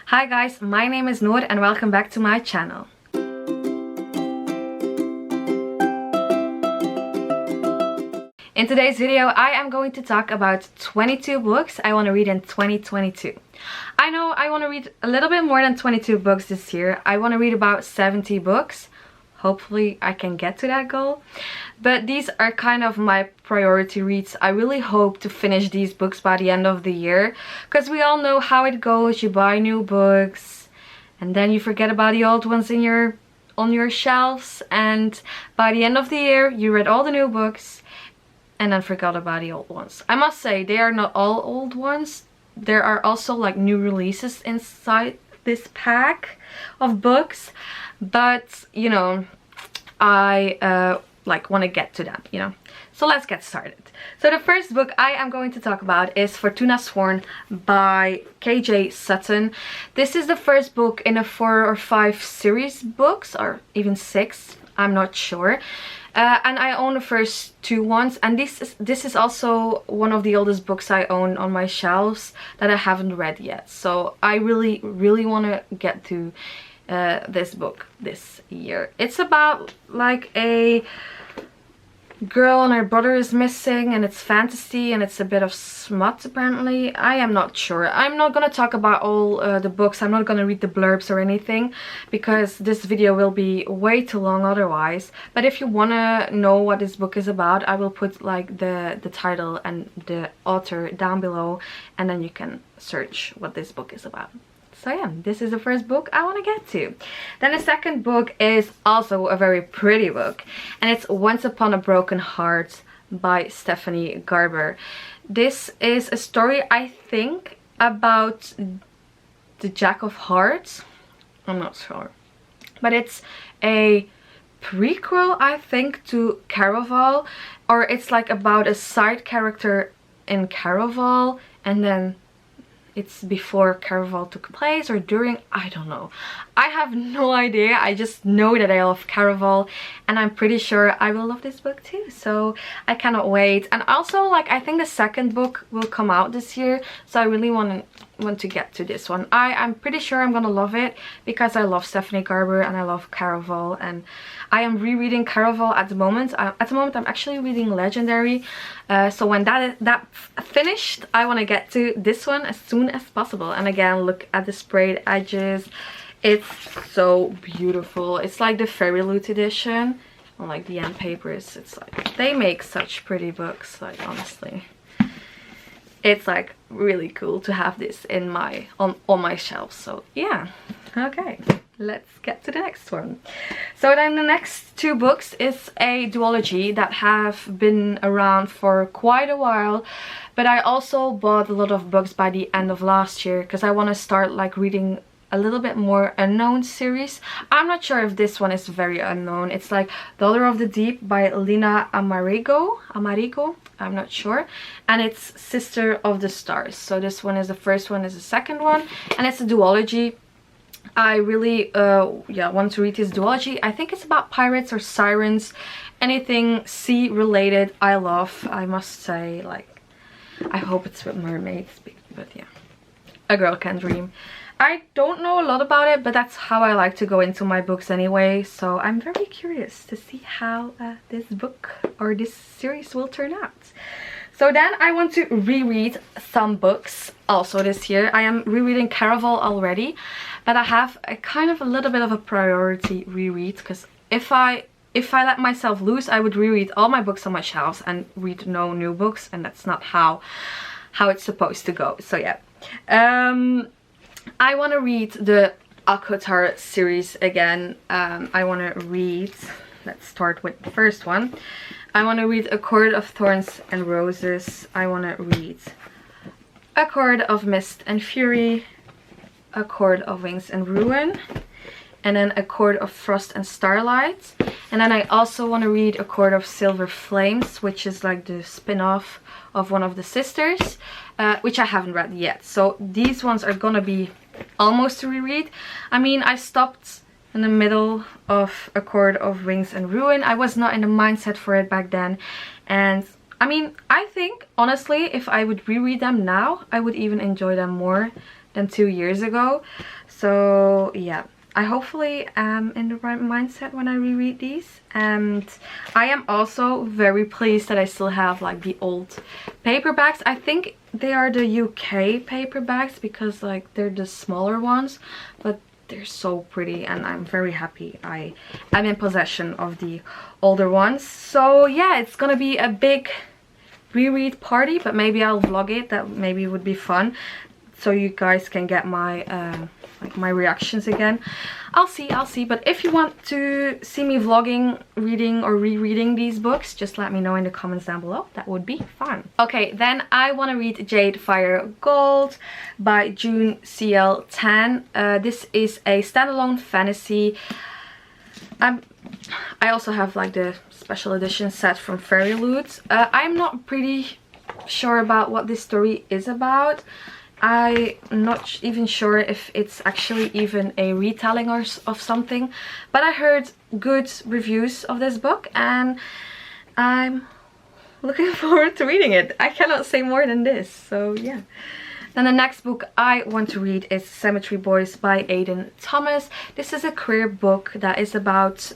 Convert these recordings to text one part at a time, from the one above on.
Hi guys, my name is Noor and welcome back to my channel. In today's video, I am going to talk about 22 books I want to read in 2022. I know I want to read a little bit more than 22 books this year. I want to read about 70 books. Hopefully I can get to that goal. But these are kind of my priority reads. I really hope to finish these books by the end of the year. Because we all know how it goes. You buy new books and then you forget about the old ones on your shelves. And by the end of the year you read all the new books and then forgot about the old ones. I must say, they are not all old ones. There are also like new releases inside this pack of books. But you know, I like want to get to that, you know. So let's get started. So the first book I am going to talk about is Fortuna Sworn by KJ Sutton. This is the first book in a 4 or 5 series books, or even 6, I'm not sure. And I own the first 2 ones, and this is also one of the oldest books I own on my shelves that I haven't read yet. So I really want to get to this book this year. It's about like a girl and her brother is missing, and it's fantasy and it's a bit of smut apparently. I am not sure. I'm not gonna talk about all the books. I'm not gonna read the blurbs or anything because this video will be way too long otherwise. But if you wanna know what this book is about, I will put like the title and the author down below, and then you can search what this book is about. So yeah, this is the first book I want to get to. Then the second book is also a very pretty book, and it's Once Upon a Broken Heart by Stephanie Garber. This is a story, I think, about the Jack of Hearts. I'm not sure. But it's a prequel, I think, to Caraval, or it's like about a side character in Caraval, and then it's before Caraval took place or during, I don't know. I have no idea. I just know that I love Caraval, and I'm pretty sure I will love this book too. So I cannot wait. And also, like, I think the second book will come out this year, so I really want to get to this one. I'm pretty sure I'm gonna love it because I love Stephanie Garber and I love Caraval, and I am rereading Caraval at the moment. At the moment I'm actually reading Legendary, so when that finished, I want to get to this one as soon as possible. And again, look at the sprayed edges. It's so beautiful. It's like the Fairy Loot edition, and like the end papers. It's like they make such pretty books, like honestly. It's like really cool to have this in my on my shelf. So yeah, okay, let's get to the next one. So then the next 2 books is a duology that have been around for quite a while, but I also bought a lot of books by the end of last year because I want to start like reading a little bit more unknown series. I'm not sure if this one is very unknown. It's like Daughter of the Deep by Lina Amarego, I'm not sure, and it's Sister of the Stars. So this one is the first one, is the second one, and it's a duology. I really want to read this duology. I think it's about pirates or sirens, anything sea related I love. I must say, like, I hope it's with mermaids, but yeah, a girl can dream. I don't know a lot about it, but that's how I like to go into my books anyway. So I'm very curious to see how this book or this series will turn out. So then I want to reread some books also this year. I am rereading Caraval already, but I have a kind of a little bit of a priority reread, because if I let myself loose, I would reread all my books on my shelves and read no new books, and that's not how it's supposed to go. So yeah. I want to read the ACOTAR series again. I want to read, let's start with the first one. I want to read A Court of Thorns and Roses. I want to read A Court of Mist and Fury, A Court of Wings and Ruin, and then A Court of Frost and Starlight. And then I also want to read A Court of Silver Flames, which is like the spin-off of one of the sisters, which I haven't read yet. So these ones are gonna be almost to reread. I mean, I stopped in the middle of A Court of Wings and Ruin. I was not in the mindset for it back then, and I mean, I think honestly if I would reread them now, I would even enjoy them more than 2 years ago. So yeah, I hopefully am in the right mindset when I reread these. And I am also very pleased that I still have like the old paperbacks. I think they are the UK paperbacks because like they're the smaller ones, but they're so pretty and I'm very happy I am in possession of the older ones. So yeah, it's gonna be a big reread party, but maybe I'll vlog it. That maybe would be fun, so you guys can get my like my reactions again. I'll see. But if you want to see me vlogging, reading or rereading these books, just let me know in the comments down below. That would be fun. Okay, then I want to read Jade, Fire, Gold by June CL10. This is a standalone fantasy. I also have like the special edition set from Fairy Loot. I'm not pretty sure about what this story is about. I'm not even sure if it's actually even a retelling or of something, but I heard good reviews of this book and I'm looking forward to reading it. I cannot say more than this, so yeah. Then the next book I want to read is Cemetery Boys by Aiden Thomas. This is a queer book that is about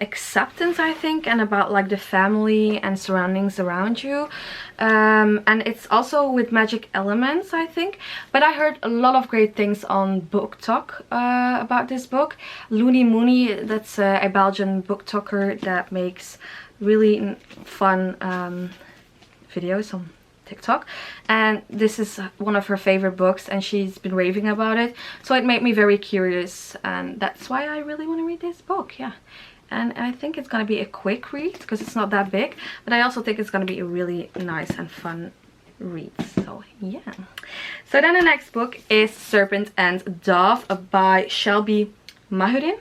acceptance, I think, and about like the family and surroundings around you, and it's also with magic elements, I think. But I heard a lot of great things on Book Talk about this book. Looney Mooney, that's a Belgian book talker that makes really fun videos on TikTok, and this is one of her favorite books and she's been raving about it, so it made me very curious, and that's why I really want to read this book. Yeah. And I think it's gonna be a quick read because it's not that big, but I also think it's gonna be a really nice and fun read. So yeah. So then the next book is Serpent and Dove by Shelby Mahurin.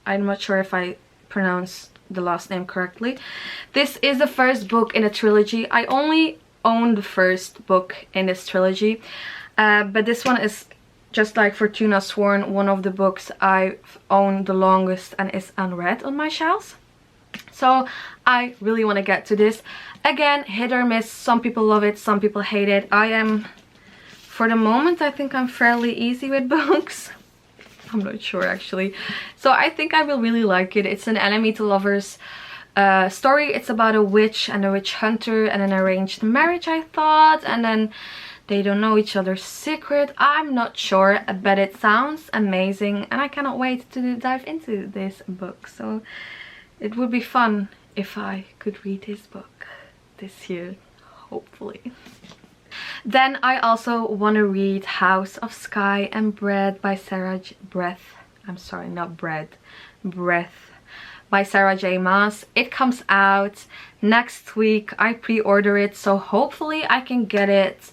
I'm not sure if I pronounced the last name correctly. This is the first book in a trilogy. I only own the first book in this trilogy, but this one is, just like Fortuna Sworn, one of the books I've owned the longest and is unread on my shelves. So I really want to get to this. Again, hit or miss. Some people love it, some people hate it. I am, for the moment, I think I'm fairly easy with books. I'm not sure actually. So I think I will really like it. It's an enemy to lovers story. It's about a witch and a witch hunter and an arranged marriage, I thought, and then they don't know each other's secret. I'm not sure, but it sounds amazing and I cannot wait to dive into this book. So it would be fun if I could read this book this year, hopefully. Then I also want to read House of Sky and Bread by Breath by Sarah J. Maas. It comes out next week. I pre-order it, so hopefully I can get it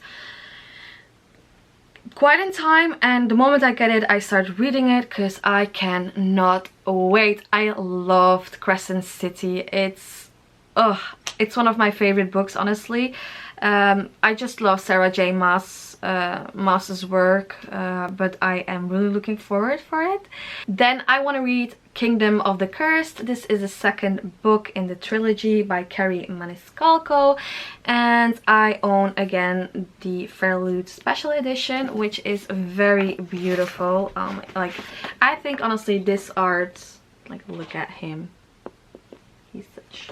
quite in time, and the moment I get it I start reading it because I cannot wait. I loved Crescent City. It's one of my favorite books, honestly. I just love Sarah J. Maas's work, but I am really looking forward for it. Then I want to read Kingdom of the Cursed. This is the second book in the trilogy by Kerri Maniscalco, and I own again the Fairloot special edition, which is very beautiful. Like, I think honestly this art, like, look at him, he's such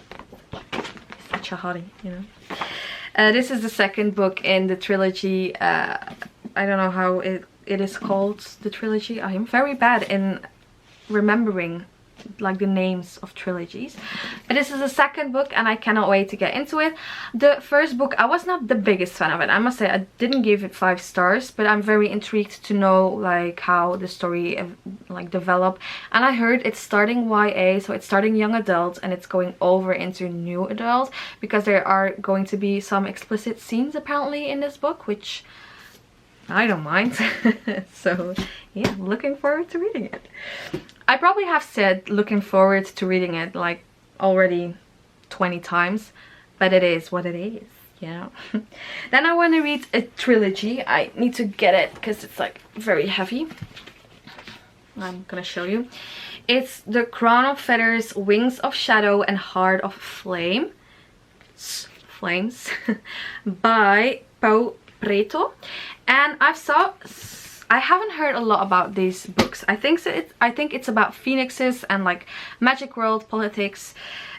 a hottie, you know. This is the second book in the trilogy. I don't know how it is called, the trilogy. I am very bad in remembering like the names of trilogies, but this is the second book and I cannot wait to get into it. The first book, I was not the biggest fan of it, I must say. I didn't give it 5 stars, but I'm very intrigued to know like how the story like develop. And I heard it's starting YA, so it's starting young adult and it's going over into new adult, because there are going to be some explicit scenes apparently in this book, which I don't mind. So yeah, looking forward to reading it. I probably have said looking forward to reading it like already 20 times, but it is what it is, you know. Then I want to read a trilogy. I need to get it because it's like very heavy. I'm gonna show you. It's the Chrono Feathers, Wings of Shadow and Heart of Flames by Pau Preto. And I've I haven't heard a lot about these books. I think it's about phoenixes and like magic world politics.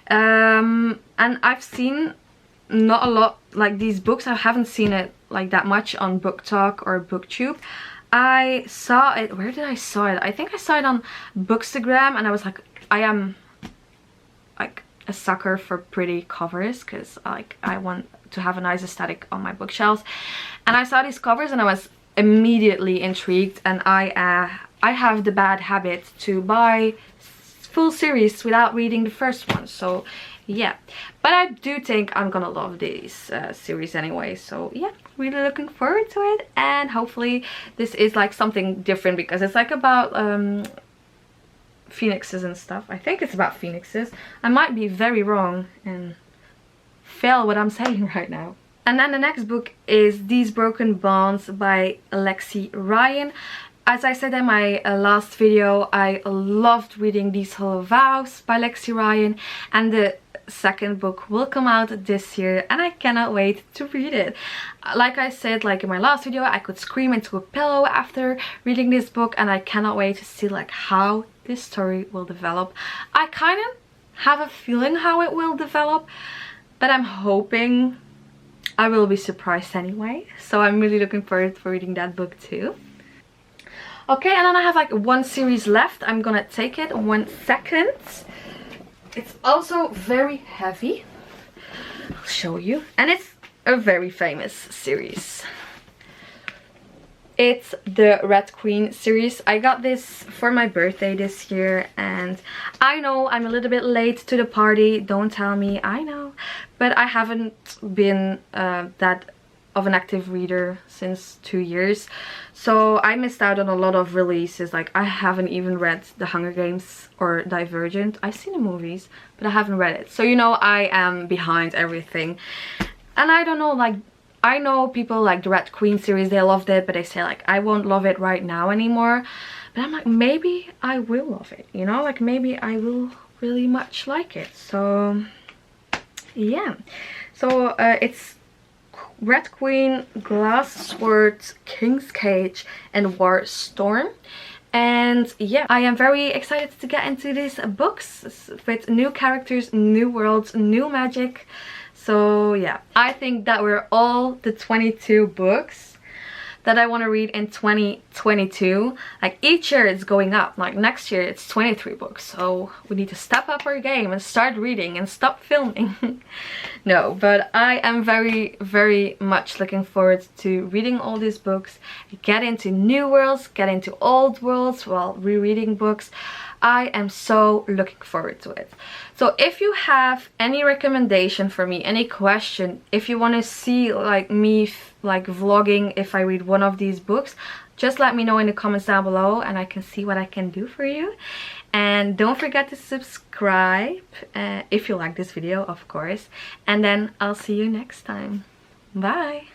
And I've seen not a lot like these books. I haven't seen it like that much on Book Talk or BookTube. I saw it, where did I saw it? I think I saw it on Bookstagram, and I was like, I am like a sucker for pretty covers because like I want to have a nice aesthetic on my bookshelves. And I saw these covers and I was immediately intrigued, and I have the bad habit to buy full series without reading the first one. So yeah, but I do think I'm gonna love this series anyway. So yeah, really looking forward to it, and hopefully this is like something different because it's like about phoenixes and stuff. I think it's about phoenixes. I might be very wrong and fail what I'm saying right now. And then the next book is These Broken Bonds by Lexi Ryan. As I said in my last video, I loved reading These Hollow Vows by Lexi Ryan, and the second book will come out this year, and I cannot wait to read it. Like I said, like in my last video, I could scream into a pillow after reading this book, and I cannot wait to see like how this story will develop. I kind of have a feeling how it will develop, but I'm hoping I will be surprised anyway. So I'm really looking forward to reading that book too. Okay, and then I have like one series left. I'm gonna take it 1 second. It's also very heavy. I'll show you. And it's a very famous series. It's the Red Queen series. I got this for my birthday this year, and I know I'm a little bit late to the party. Don't tell me, I know. But I haven't been that of an active reader since 2 years. So I missed out on a lot of releases. Like I haven't even read The Hunger Games or Divergent. I've seen the movies, but I haven't read it. So you know, I am behind everything. And I don't know, like I know people like the Red Queen series, they loved it, but they say like I won't love it right now anymore. But I'm like, maybe I will love it, you know, like maybe I will really much like it. So yeah, so it's Red Queen, Glass Sword, King's Cage, and War Storm. And yeah, I am very excited to get into these books with new characters, new worlds, new magic. So yeah, I think that were all the 22 books that I want to read in 2022. Like each year it's going up. Like next year it's 23 books. So we need to step up our game and start reading and stop filming. No, but I am very, very much looking forward to reading all these books, get into new worlds, get into old worlds while rereading books. I am so looking forward to it. So if you have any recommendation for me, any question, if you want to see like me like vlogging if I read one of these books, just let me know in the comments down below and I can see what I can do for you. And don't forget to subscribe if you like this video, of course. And then I'll see you next time. Bye!